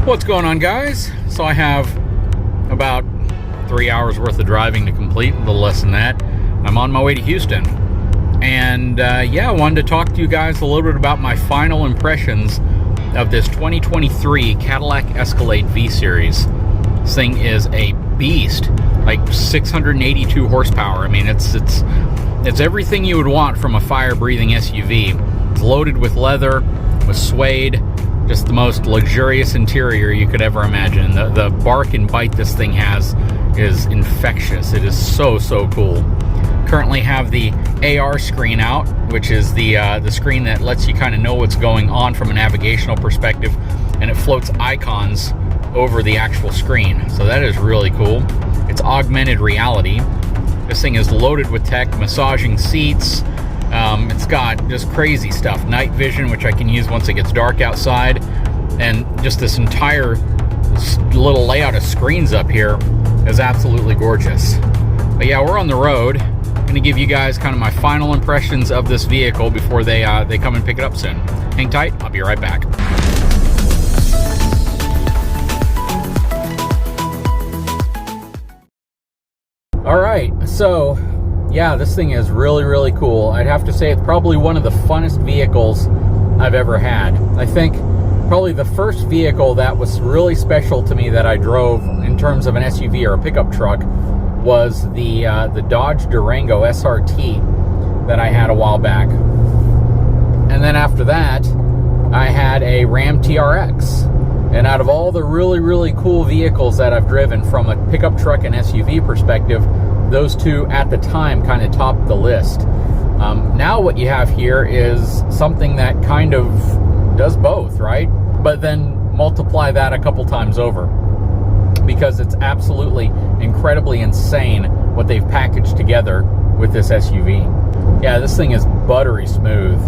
What's going on, guys? So I have about 3 hours worth of driving to complete, a little less than that. I'm on my way to Houston, and yeah, I wanted to talk to you guys a little bit about my final impressions of this 2023 Cadillac Escalade V-Series. This thing is a beast, like 682 horsepower. I mean, it's everything you would want from a fire-breathing SUV. It's loaded with leather, with suede, just the most luxurious interior you could ever imagine. The bark and bite this thing has is infectious. It is so cool. Currently have the AR screen out, which is the screen that lets you kind of know what's going on from a navigational perspective, and it floats icons over the actual screen. So that is really cool. It's augmented reality. This thing is loaded with tech, massaging seats. It's got just crazy stuff. Night vision, which I can use once it gets dark outside. And just this entire little layout of screens up here is absolutely gorgeous. But yeah, we're on the road. I'm going to give you guys kind of my final impressions of this vehicle before they come and pick it up soon. Hang tight, I'll be right back. All right, so yeah, this thing is really cool. I'd have to say it's probably one of the funnest vehicles I've ever had. I think probably the first vehicle that was really special to me that I drove in terms of an SUV or a pickup truck was the Dodge Durango SRT that I had a while back. And then after that, I had a Ram TRX. And out of all the really cool vehicles that I've driven from a pickup truck and SUV perspective, those two at the time kind of topped the list. Now what you have here is something that kind of does both, right? But then multiply that a couple times over, because it's absolutely incredibly insane what they've packaged together with this SUV. Yeah, this thing is buttery smooth.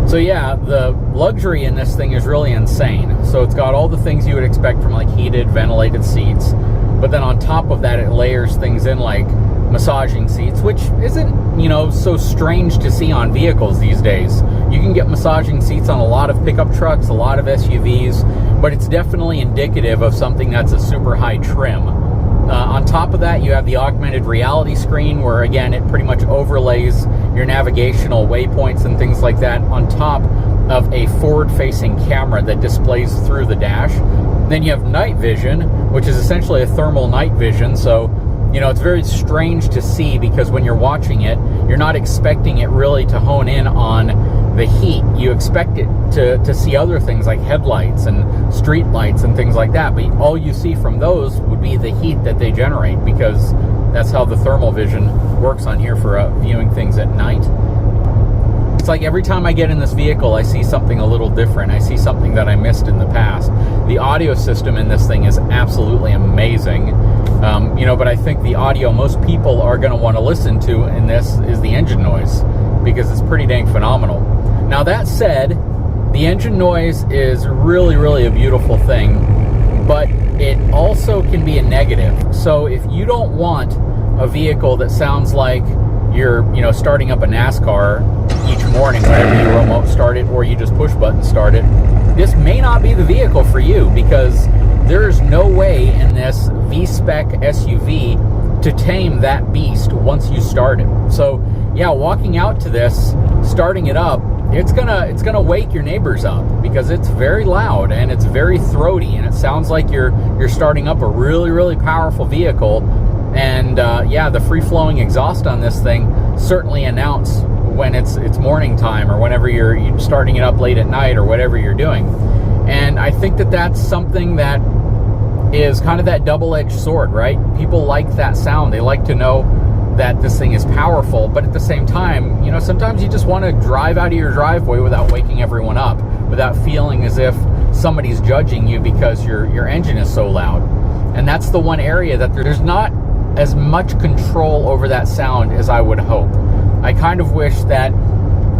So yeah, the luxury in this thing is really insane. So it's got all the things you would expect from like heated, ventilated seats, but then on top of that, it layers things in like massaging seats, which isn't, you know, so strange to see on vehicles these days. You can get massaging seats on a lot of pickup trucks, a lot of SUVs, but it's definitely indicative of something that's a super high trim. On top of that, you have the augmented reality screen where, again, it pretty much overlays your navigational waypoints and things like that on top of a forward-facing camera that displays through the dash. Then you have night vision, which is essentially a thermal night vision. So, you know, it's very strange to see because when you're watching it, you're not expecting it really to hone in on the heat. You expect it to see other things like headlights and street lights and things like that, but all you see from those would be the heat that they generate, because that's how the thermal vision works on here for viewing things at night. It's like every time I get in this vehicle, I see something a little different. I see something that I missed in the past. The audio system in this thing is absolutely amazing. You know, but I think the audio most people are going to want to listen to in this is the engine noise, because it's pretty dang phenomenal. Now that said, the engine noise is really a beautiful thing, but it also can be a negative. So if you don't want a vehicle that sounds like you're, you know, starting up a NASCAR each morning whenever you remote start it or you just push button start it, this may not be the vehicle for you, because there's no way in this V-Spec SUV to tame that beast once you start it. So yeah, walking out to this, starting it up, it's gonna wake your neighbors up, because it's very loud and it's very throaty and it sounds like you're starting up a really powerful vehicle. And yeah, the free-flowing exhaust on this thing certainly announce when it's morning time or whenever you're starting it up late at night or whatever you're doing. And I think that that's something that is kind of that double-edged sword, right? People like that sound. They like to know that this thing is powerful, but at the same time, you know, sometimes you just want to drive out of your driveway without waking everyone up, without feeling as if somebody's judging you because your engine is so loud. And that's the one area that there's not as much control over that sound as I would hope. I kind of wish that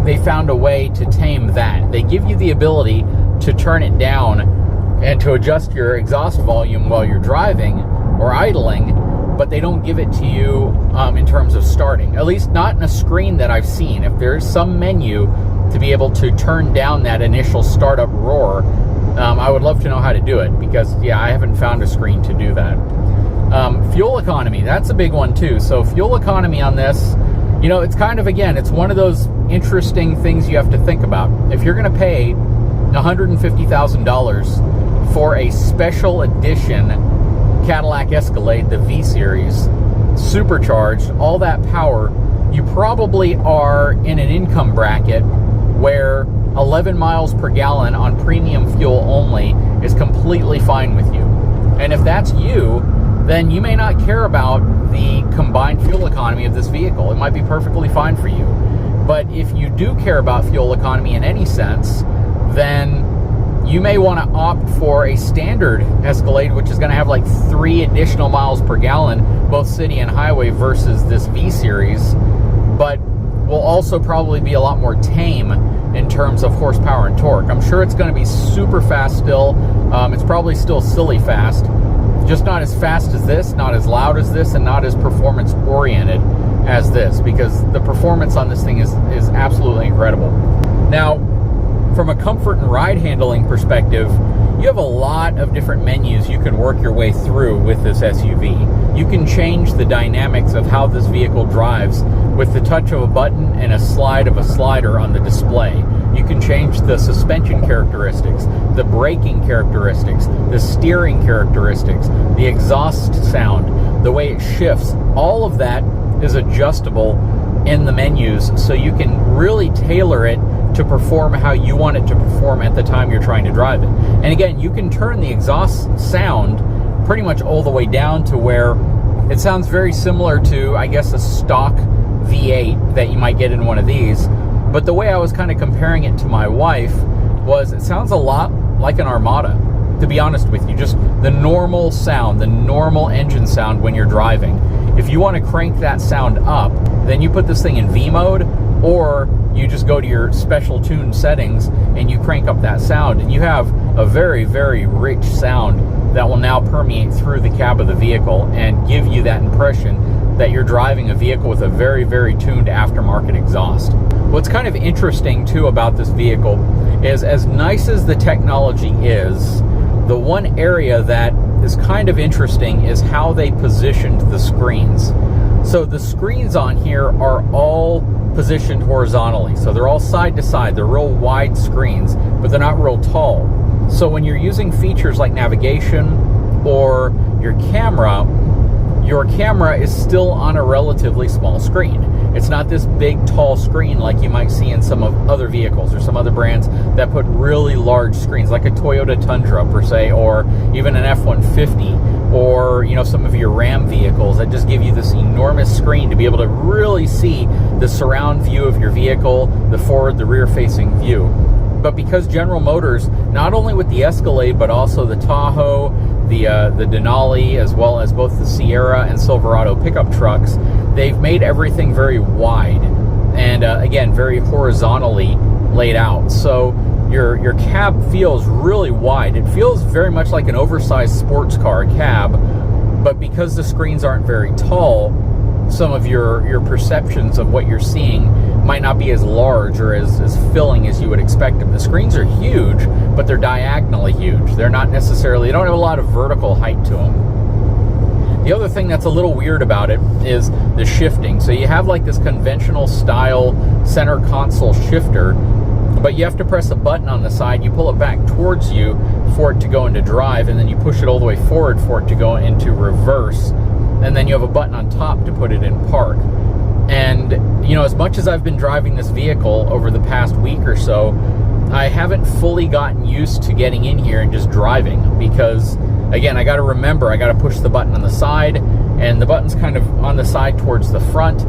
they found a way to tame that. They give you the ability to turn it down and to adjust your exhaust volume while you're driving or idling, but they don't give it to you in terms of starting, at least not in a screen that I've seen. If there's some menu to be able to turn down that initial startup roar, I would love to know how to do it, because yeah, I haven't found a screen to do that. Fuel economy, that's a big one too. So fuel economy on this, you know, it's kind of, again, it's one of those interesting things you have to think about. If you're going to pay $150,000 for a special edition Cadillac Escalade, the V Series, supercharged, all that power, you probably are in an income bracket where 11 miles per gallon on premium fuel only is completely fine with you. And if that's you, then you may not care about the combined fuel economy of this vehicle. It might be perfectly fine for you. But if you do care about fuel economy in any sense, then you may want to opt for a standard Escalade, which is going to have like 3 additional miles per gallon, both city and highway, versus this V Series, but will also probably be a lot more tame in terms of horsepower and torque. I'm sure it's going to be super fast still. It's probably still silly fast, just not as fast as this, not as loud as this, and not as performance oriented as this, because the performance on this thing is absolutely incredible. Now, from a comfort and ride handling perspective, you have a lot of different menus you can work your way through with this SUV. You can change the dynamics of how this vehicle drives with the touch of a button and a slide of a slider on the display. You can change the suspension characteristics, the braking characteristics, the steering characteristics, the exhaust sound, the way it shifts. All of that is adjustable in the menus, so you can really tailor it to perform how you want it to perform at the time you're trying to drive it. And again, you can turn the exhaust sound pretty much all the way down to where it sounds very similar to, I guess, a stock V8 that you might get in one of these. But the way I was kind of comparing it to my wife was, it sounds a lot like an Armada, to be honest with you. Just the normal sound, the normal engine sound when you're driving. If you want to crank that sound up, then you put this thing in V mode, or you just go to your special tuned settings and you crank up that sound, and you have a very, very rich sound that will now permeate through the cab of the vehicle and give you that impression that you're driving a vehicle with a very, very tuned aftermarket exhaust. What's kind of interesting too about this vehicle is, as nice as the technology is, the one area that is kind of interesting is how they positioned the screens. So the screens on here are all positioned horizontally. So they're all side to side. They're real wide screens, but they're not real tall. So when you're using features like navigation or your camera is still on a relatively small screen. It's not this big, tall screen like you might see in some of other vehicles or some other brands that put really large screens, like a Toyota Tundra per se, or even an F-150, or, you know, some of your Ram vehicles that just give you this enormous screen to be able to really see the surround view of your vehicle, the forward, the rear-facing view. But because General Motors, not only with the Escalade, but also the Tahoe, the Denali, as well as both the Sierra and Silverado pickup trucks, they've made everything very wide and again, very horizontally laid out. So your cab feels really wide. It feels very much like an oversized sports car cab, but because the screens aren't very tall, some of your perceptions of what you're seeing might not be as large or as filling as you would expect them. The screens are huge, but they're diagonally huge. They're not necessarily, they don't have a lot of vertical height to them. The other thing that's a little weird about it is the shifting. So you have like this conventional style center console shifter, but you have to press a button on the side. You pull it back towards you for it to go into drive, and then you push it all the way forward for it to go into reverse. And then you have a button on top to put it in park. And, you know, as much as I've been driving this vehicle over the past week or so, I haven't fully gotten used to getting in here and just driving, because, again, I got to remember, I got to push the button on the side, and the button's kind of on the side towards the front.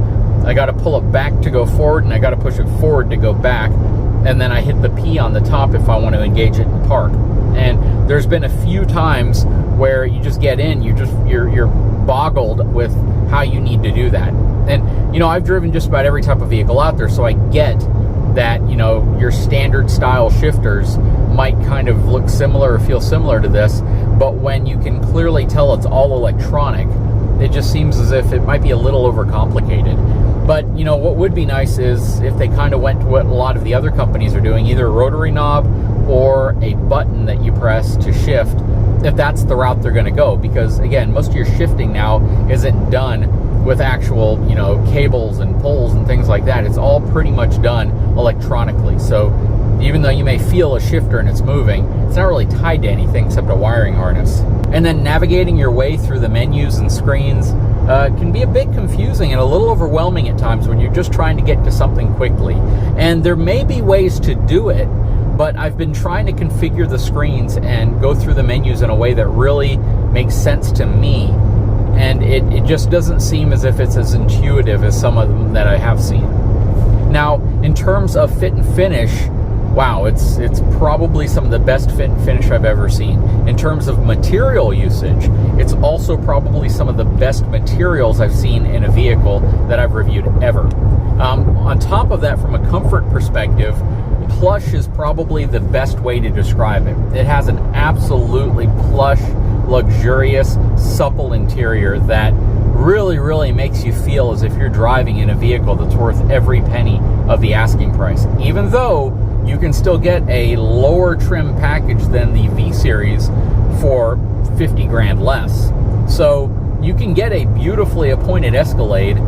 I got to pull it back to go forward, and I got to push it forward to go back, and then I hit the P on the top if I want to engage it in park. And there's been a few times where you just get in, you're boggled with how you need to do that. And, you know, I've driven just about every type of vehicle out there, so I get that, you know, your standard style shifters might kind of look similar or feel similar to this, but when you can clearly tell it's all electronic, it just seems as if it might be a little overcomplicated. But, you know, what would be nice is if they kind of went to what a lot of the other companies are doing, either a rotary knob or a button that you press to shift, if that's the route they're going to go. Because, again, most of your shifting now isn't done with actual, you know, cables and poles and things like that. It's all pretty much done electronically. So even though you may feel a shifter and it's moving, it's not really tied to anything except a wiring harness. And then navigating your way through the menus and screens can be a bit confusing and a little overwhelming at times when you're just trying to get to something quickly. And there may be ways to do it, but I've been trying to configure the screens and go through the menus in a way that really makes sense to me. And it just doesn't seem as if it's as intuitive as some of them that I have seen. Now, in terms of fit and finish, wow, it's probably some of the best fit and finish I've ever seen. In terms of material usage, it's also probably some of the best materials I've seen in a vehicle that I've reviewed ever. On top of that, from a comfort perspective, plush is probably the best way to describe it. It has an absolutely plush, luxurious, supple interior that really, really makes you feel as if you're driving in a vehicle that's worth every penny of the asking price, even though you can still get a lower trim package than the V-Series for 50 grand less. So you can get a beautifully appointed Escalade,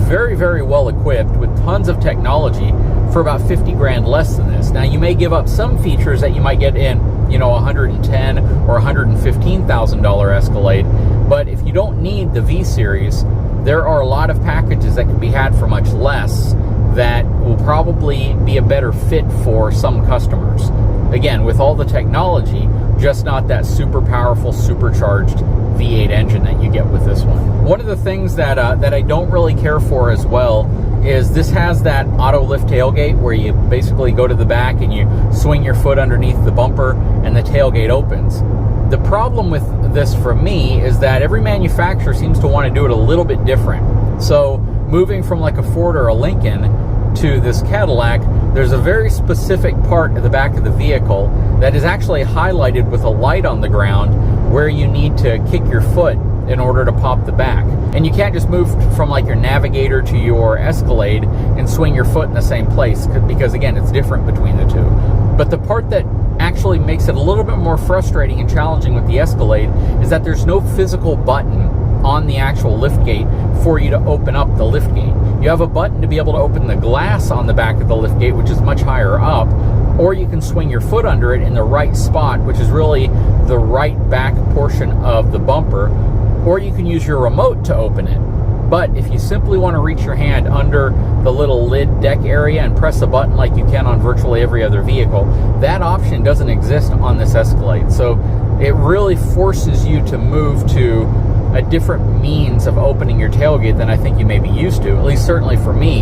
very, very well equipped with tons of technology for about 50 grand less than this. Now, you may give up some features that you might get in, you know, $110,000 or $115,000 Escalade, but if you don't need the V-Series, there are a lot of packages that can be had for much less that will probably be a better fit for some customers. Again, with all the technology, just not that super powerful, supercharged V8 engine that you get with this one. One of the things that I don't really care for as well is this has that auto lift tailgate where you basically go to the back and you swing your foot underneath the bumper and the tailgate opens. The problem with this for me is that every manufacturer seems to want to do it a little bit different. So moving from like a Ford or a Lincoln to this Cadillac, there's a very specific part at the back of the vehicle that is actually highlighted with a light on the ground where you need to kick your foot in order to pop the back. And you can't just move from like your Navigator to your Escalade and swing your foot in the same place, because again, it's different between the two. But the part that actually makes it a little bit more frustrating and challenging with the Escalade is that there's no physical button on the actual liftgate for you to open up the liftgate. You have a button to be able to open the glass on the back of the liftgate, which is much higher up, or you can swing your foot under it in the right spot, which is really the right back portion of the bumper, or you can use your remote to open it. But if you simply want to reach your hand under the little lid deck area and press a button like you can on virtually every other vehicle, that option doesn't exist on this Escalade. So it really forces you to move to a different means of opening your tailgate than I think you may be used to, at least certainly for me,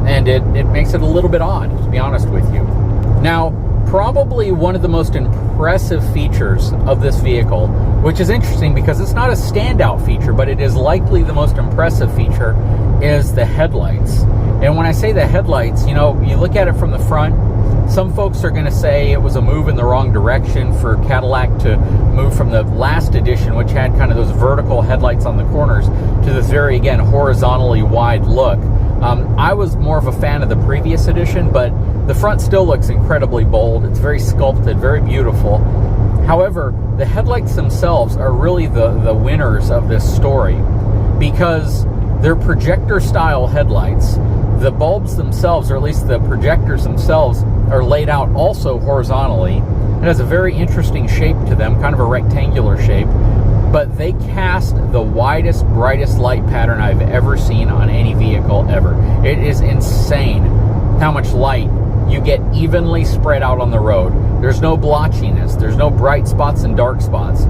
and it makes it a little bit odd, to be honest with you. Now, probably one of the most impressive features of this vehicle, which is interesting because it's not a standout feature, but it is likely the most impressive feature, is the headlights. And when I say the headlights, you know, you look at it from the front, some folks are going to say it was a move in the wrong direction for Cadillac to move from the last edition, which had kind of those vertical headlights on the corners, to this very, again, horizontally wide look. I was more of a fan of the previous edition, but the front still looks incredibly bold. It's very sculpted, very beautiful. However, the headlights themselves are really the winners of this story because they're projector-style headlights. The bulbs themselves, or at least the projectors themselves, are laid out also horizontally. It has a very interesting shape to them, kind of a rectangular shape, but they cast the widest, brightest light pattern I've ever seen on any vehicle ever. It is insane how much light you get evenly spread out on the road. There's no blotchiness, there's no bright spots and dark spots.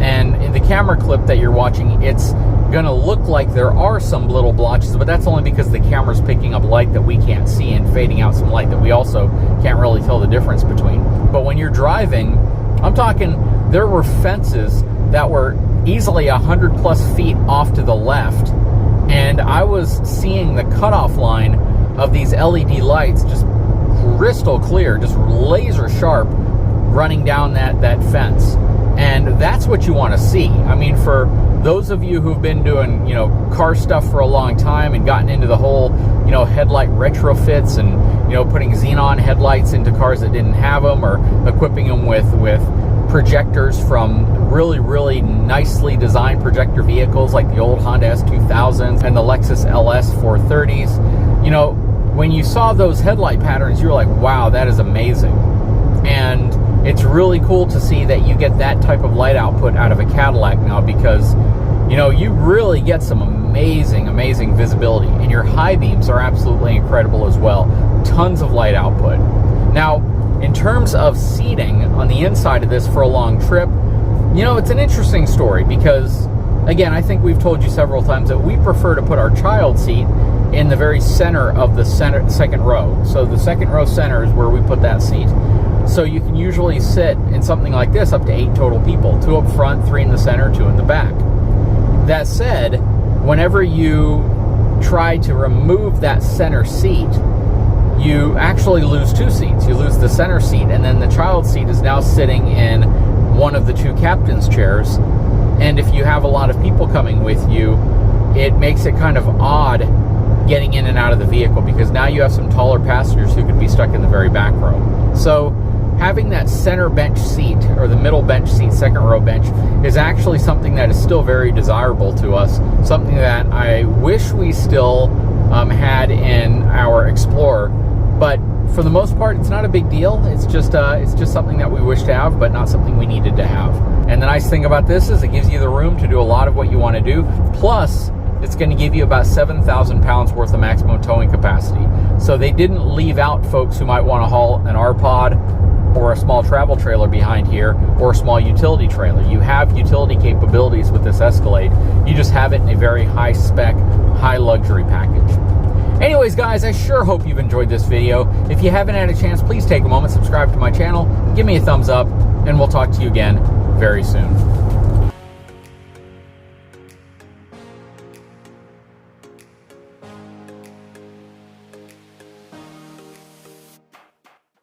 And in the camera clip that you're watching, it's gonna look like there are some little blotches, but that's only because the camera's picking up light that we can't see and fading out some light that we also can't really tell the difference between. But when you're driving, I'm talking, there were fences that were easily 100+ feet off to the left, and I was seeing the cutoff line of these LED lights just crystal clear, just laser sharp, running down that fence. And that's what you want to see. I mean, for those of you who've been doing, you know, car stuff for a long time and gotten into the whole, you know, headlight retrofits and, you know, putting xenon headlights into cars that didn't have them, or equipping them with projectors from really, really nicely designed projector vehicles like the old Honda S2000s and the Lexus LS 430s. You know, when you saw those headlight patterns, you were like, wow, that is amazing. And it's really cool to see that you get that type of light output out of a Cadillac now, because, you know, you really get some amazing, amazing visibility, and your high beams are absolutely incredible as well. Tons of light output. Now, in terms of seating on the inside of this for a long trip, you know, it's an interesting story because, again, I think we've told you several times that we prefer to put our child seat in the very center of the second row. So the second row center is where we put that seat. So you can usually sit in something like this up to 8 total people, 2 up front, 3 in the center, 2 in the back. That said, whenever you try to remove that center seat, you actually lose 2 seats. You lose the center seat, and then the child seat is now sitting in one of the 2 captain's chairs. And if you have a lot of people coming with you, it makes it kind of odd getting in and out of the vehicle, because now you have some taller passengers who could be stuck in the very back row. So having that center bench seat, or the middle bench seat, second row bench, is actually something that is still very desirable to us. Something that I wish we still had in our Explorer, but for the most part, it's not a big deal. It's just something that we wish to have, but not something we needed to have. And the nice thing about this is it gives you the room to do a lot of what you want to do. Plus, it's going to give you about 7,000 pounds worth of maximum towing capacity. So they didn't leave out folks who might want to haul an R-Pod or a small travel trailer behind here, or a small utility trailer. You have utility capabilities with this Escalade. You just have it in a very high spec, high luxury package. Anyways, guys, I sure hope you've enjoyed this video. If you haven't had a chance, please take a moment, subscribe to my channel, give me a thumbs up, and we'll talk to you again very soon.